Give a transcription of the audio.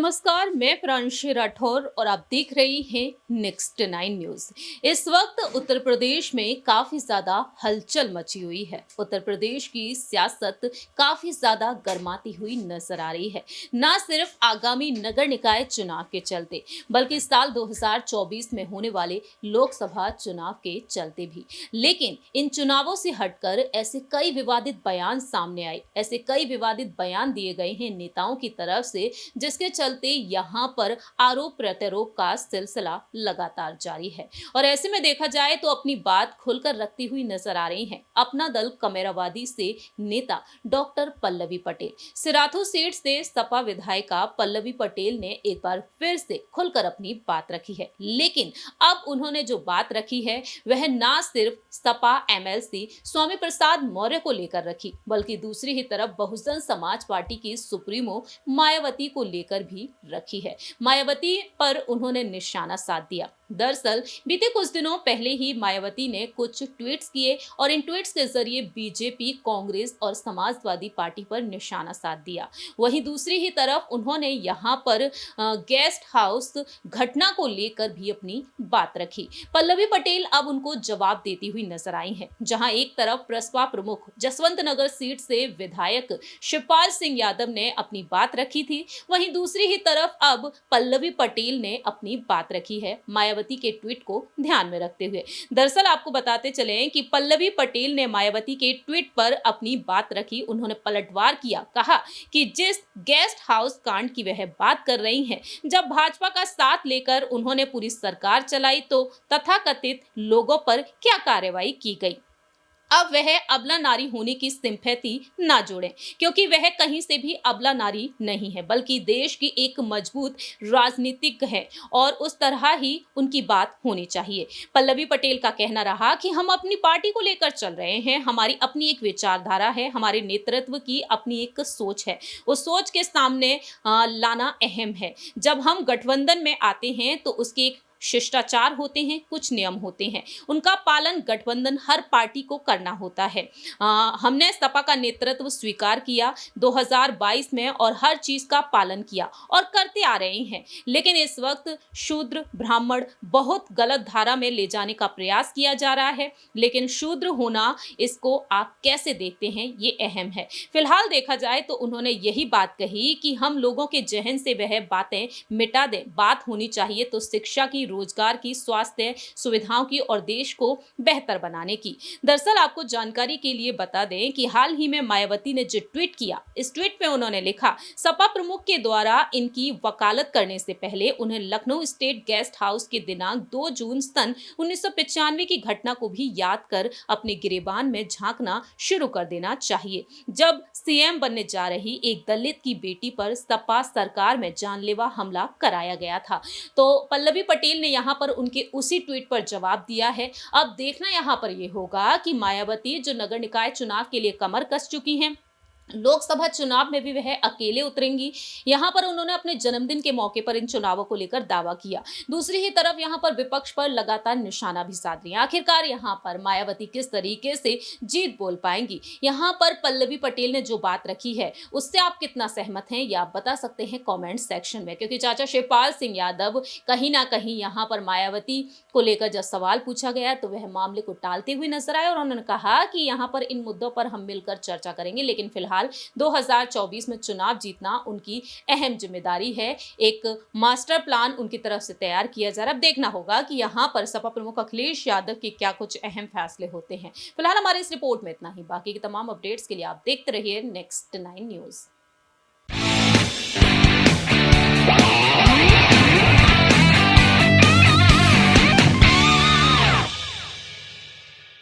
नमस्कार, मैं प्रांशी राठौर और आप देख रही हैं नेक्स्ट 9 न्यूज। इस वक्त उत्तर प्रदेश में काफी ज्यादा हलचल मची हुई है। उत्तर प्रदेश की सियासत काफी ज्यादा गर्माती हुई नजर आ रही है, न सिर्फ आगामी नगर निकाय चुनाव के चलते बल्कि साल 2024 में होने वाले लोकसभा चुनाव के चलते भी। लेकिन इन चुनावों से हटकर ऐसे कई विवादित बयान सामने आए, ऐसे कई विवादित बयान दिए गए हैं नेताओं की तरफ से, जिसके चलते यहाँ पर आरोप प्रत्यारोप का सिलसिला लगातार जारी है। और ऐसे में देखा जाए तो अपनी बात खुलकर रखती हुई नजर आ रही हैं अपना दल कमेरावादी से नेता डॉक्टर पल्लवी पटेल। सिराथू सीट से सपा विधायिका पल्लवी पटेल ने एक बार फिर से खुलकर अपनी बात रखी है। लेकिन अब उन्होंने जो बात रखी है वह ना सिर्फ सपा एमएलसी स्वामी प्रसाद मौर्य को लेकर रखी, बल्कि दूसरी ही तरफ बहुजन समाज पार्टी की सुप्रीमो मायावती को लेकर भी रखी है। मायावती पर उन्होंने निशाना साध दिया। दरअसल बीते कुछ दिनों पहले ही मायावती ने कुछ ट्वीट्स किए और इन ट्वीट्स के जरिए बीजेपी, कांग्रेस और समाजवादी पार्टी पर निशाना साध दिया। वहीं दूसरी ही तरफ उन्होंने यहाँ पर गेस्ट हाउस घटना को लेकर भी अपनी बात रखी। पल्लवी पटेल अब उनको जवाब देती हुई नजर आई हैं, जहां एक तरफ प्रसपा प्रमुख जसवंत नगर सीट से विधायक शिवपाल सिंह यादव ने अपनी बात रखी थी, वहीं दूसरी ही तरफ अब पल्लवी पटेल ने अपनी बात रखी है मायावती के ट्वीट को ध्यान में रखते हुए। दरअसल आपको बताते चले कि पल्लवी पटेल ने मायावती के ट्वीट पर अपनी बात रखी। उन्होंने पलटवार किया, कहा कि जिस गेस्ट हाउस कांड की वह बात कर रही हैं, जब भाजपा का साथ लेकर उन्होंने पूरी सरकार चलाई तो तथाकथित लोगों पर क्या कार्रवाई की गई। अब वह अबला नारी होने की सिंपैथी ना जोड़ें, क्योंकि वह कहीं से भी अबला नारी नहीं है, बल्कि देश की एक मजबूत राजनीतिक है और उस तरह ही उनकी बात होनी चाहिए। पल्लवी पटेल का कहना रहा कि हम अपनी पार्टी को लेकर चल रहे हैं, हमारी अपनी एक विचारधारा है, हमारे नेतृत्व की अपनी एक सोच है। उस सोच के सामने लाना अहम है। जब हम गठबंधन में आते हैं तो उसके एक शिष्टाचार होते हैं, कुछ नियम होते हैं, उनका पालन गठबंधन हर पार्टी को करना होता है। हमने सपा का नेतृत्व स्वीकार किया 2022 में और हर चीज का पालन किया और करते आ रहे हैं। लेकिन इस वक्त शूद्र ब्राह्मण बहुत गलत धारा में ले जाने का प्रयास किया जा रहा है, लेकिन शूद्र होना, इसको आप कैसे देखते हैं, ये अहम है। फिलहाल देखा जाए तो उन्होंने यही बात कही कि हम लोगों के जहन से वह बातें मिटा दें। बात होनी चाहिए तो शिक्षा की, रोजगार की, स्वास्थ्य सुविधाओं की और देश को बेहतर बनाने की। दरअसल आपको जानकारी के लिए बता दें कि हाल ही में मायावती ने जो ट्वीट किया, इस ट्वीट में उन्होंने लिखा, सपा प्रमुख के द्वारा इनकी वकालत करने से पहले उन्हें लखनऊ स्टेट गेस्ट हाउस के दिनांक 2 जून सन 1995 की घटना को भी याद कर अपने गिरेबान में झांकना शुरू कर देना चाहिए, जब सीएम बनने जा रही एक दलित की बेटी पर सपा सरकार में जानलेवा हमला कराया गया था। तो पल्लवी पटेल ने यहाँ पर उनके उसी ट्वीट पर जवाब दिया है। अब देखना यहाँ पर यह होगा कि मायावती जो नगर निकाय चुनाव के लिए कमर कस चुकी हैं, लोकसभा चुनाव में भी वह अकेले उतरेंगी। यहाँ पर उन्होंने अपने जन्मदिन के मौके पर इन चुनावों को लेकर दावा किया। दूसरी ही तरफ यहाँ पर विपक्ष पर लगातार निशाना भी साध रही है। आखिरकार यहाँ पर मायावती किस तरीके से जीत बोल पाएंगी। यहाँ पर पल्लवी पटेल ने जो बात रखी है उससे आप कितना सहमत हैं, ये आप बता सकते हैं कॉमेंट सेक्शन में, क्योंकि चाचा शिवपाल सिंह यादव कहीं ना कहीं यहाँ पर मायावती को लेकर जब सवाल पूछा गया तो वह मामले को टालते हुए नजर आए और उन्होंने कहा कि यहाँ पर इन मुद्दों पर हम मिलकर चर्चा करेंगे, लेकिन फिलहाल 2024 में चुनाव जीतना उनकी अहम जिम्मेदारी है। एक मास्टर प्लान उनकी तरफ से तैयार किया जा रहा है। अब देखना होगा कि यहाँ पर सपा प्रमुख अखिलेश यादव के क्या कुछ अहम फैसले होते हैं। फिलहाल हमारी इस रिपोर्ट में इतना ही। बाकी की तमाम अपडेट्स के लिए आप देखते रहिए नेक्स्ट 9 न्यूज।